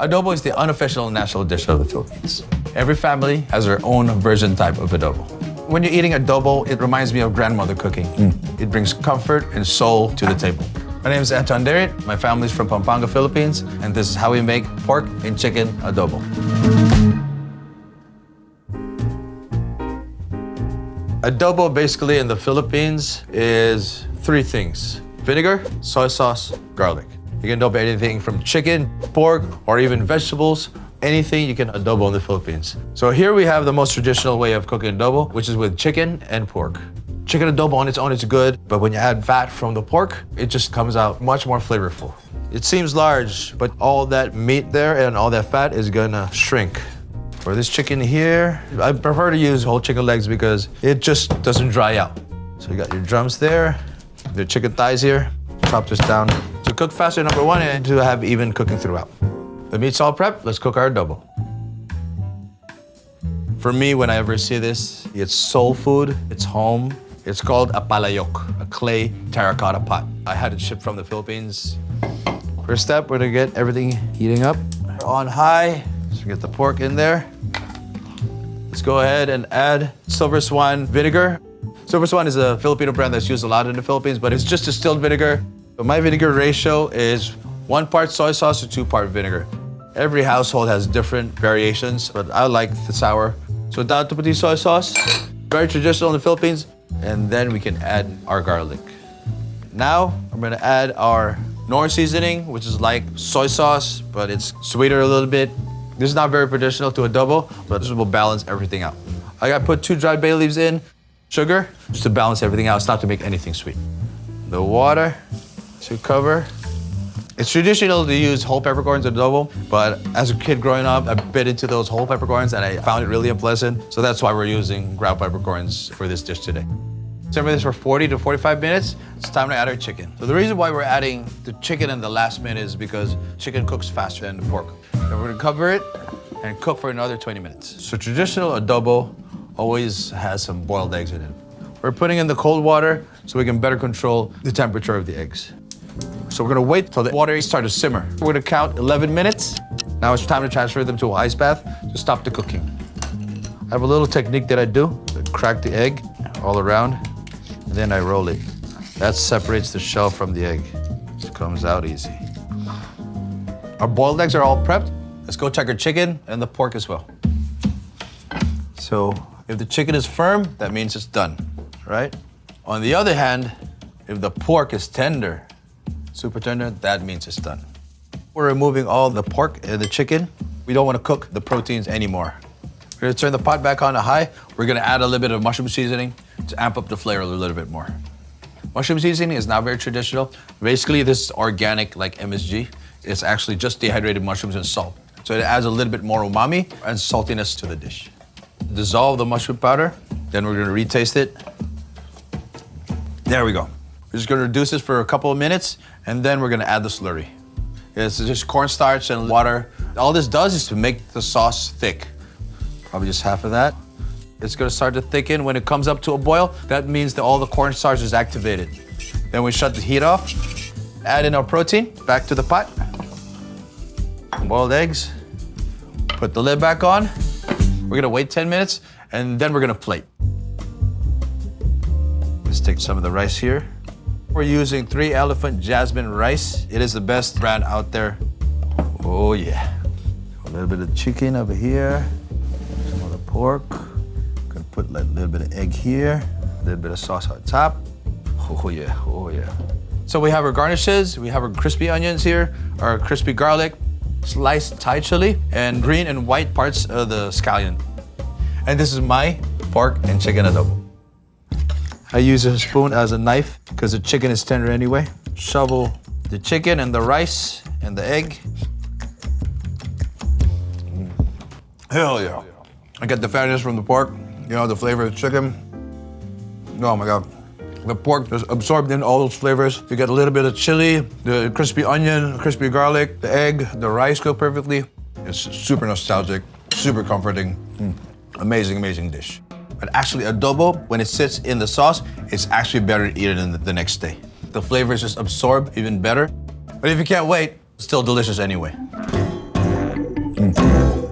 Adobo is the unofficial national dish of the Philippines. Every family has their own version type of adobo. When you're eating adobo, it reminds me of grandmother cooking. It brings comfort and soul to the table. My name is Anton Dayrit. My family's from Pampanga, Philippines, and this is how we make pork and chicken adobo. Adobo basically in the Philippines is three things: vinegar, soy sauce, garlic. You can adobo anything from chicken, pork, or even vegetables. Anything you can adobo in the Philippines. So here we have the most traditional way of cooking adobo, which is with chicken and pork. Chicken adobo on its own is good, but when you add fat from the pork, it just comes out much more flavorful. It seems large, but all that meat there and all that fat is gonna shrink. For this chicken here, I prefer to use whole chicken legs because it just doesn't dry out. So you got your drums there, the chicken thighs here. Chop this down to cook faster, number one, and to have even cooking throughout. The meat's all prepped, let's cook our adobo. For me, when I ever see this, it's soul food, it's home. It's called a palayok, a clay terracotta pot. I had it shipped from the Philippines. First step, we're gonna get everything heating up. On high, so get the pork in there. Let's go ahead and add Silver Swan vinegar. Silver Swan is a Filipino brand that's used a lot in the Philippines, but it's just distilled vinegar. So my vinegar ratio is 1 part soy sauce to 2 part vinegar. Every household has different variations, but I like the sour. So down to put the soy sauce, very traditional in the Philippines, and then we can add our garlic. Now, I'm gonna add our Knorr seasoning, which is like soy sauce, but it's sweeter a little bit. This is not very traditional to adobo, but this will balance everything out. I gotta put 2 dried bay leaves in, sugar, just to balance everything out. It's not to make anything sweet. The water to cover. It's traditional to use whole peppercorns in adobo, but as a kid growing up, I bit into those whole peppercorns and I found it really unpleasant. So that's why we're using ground peppercorns for this dish today. Simmer this for 40 to 45 minutes. It's time to add our chicken. So the reason why we're adding the chicken in the last minute is because chicken cooks faster than the pork. Then we're gonna cover it and cook for another 20 minutes. So traditional adobo always has some boiled eggs in it. We're putting in the cold water so we can better control the temperature of the eggs. So we're gonna wait till the water starts to simmer. We're gonna count 11 minutes. Now it's time to transfer them to an ice bath to stop the cooking. I have a little technique that I do. I crack the egg all around, and then I roll it. That separates the shell from the egg. It comes out easy. Our boiled eggs are all prepped. Let's go check our chicken and the pork as well. So if the chicken is firm, that means it's done, right? On the other hand, if the pork is tender, super tender, that means it's done. We're removing all the pork and the chicken. We don't want to cook the proteins anymore. We're gonna turn the pot back on to high. We're gonna add a little bit of mushroom seasoning to amp up the flavor a little bit more. Mushroom seasoning is not very traditional. Basically, this is organic like MSG. It's actually just dehydrated mushrooms and salt. So it adds a little bit more umami and saltiness to the dish. Dissolve the mushroom powder, then we're gonna retaste it. There we go. We're just gonna reduce this for a couple of minutes, and then we're gonna add the slurry. It's just cornstarch and water. All this does is to make the sauce thick. Probably just half of that. It's gonna start to thicken. When it comes up to a boil, that means that all the cornstarch is activated. Then we shut the heat off, add in our protein, back to the pot. Boiled eggs, put the lid back on. We're gonna wait 10 minutes, and then we're gonna plate. Let's take some of the rice here. We're using 3 Elephant Jasmine rice. It is the best brand out there. Oh yeah. A little bit of chicken over here. Some of the pork. Gonna put a little bit of egg here. A little bit of sauce on top. Oh yeah, oh yeah. So we have our garnishes. We have our crispy onions here, our crispy garlic, sliced Thai chili, and green and white parts of the scallion. And this is my pork and chicken adobo. I use a spoon as a knife because the chicken is tender anyway. Shovel the chicken and the rice and the egg. Hell yeah. I get the fatness from the pork, you know, the flavor of the chicken. Oh my God. The pork just absorbed in all those flavors. You get a little bit of chili, the crispy onion, crispy garlic, the egg, the rice cooked perfectly. It's super nostalgic, super comforting. Amazing, amazing dish. But actually adobo, when it sits in the sauce, it's actually better to eat it the next day. The flavors just absorb even better. But if you can't wait, it's still delicious anyway. Gaitan.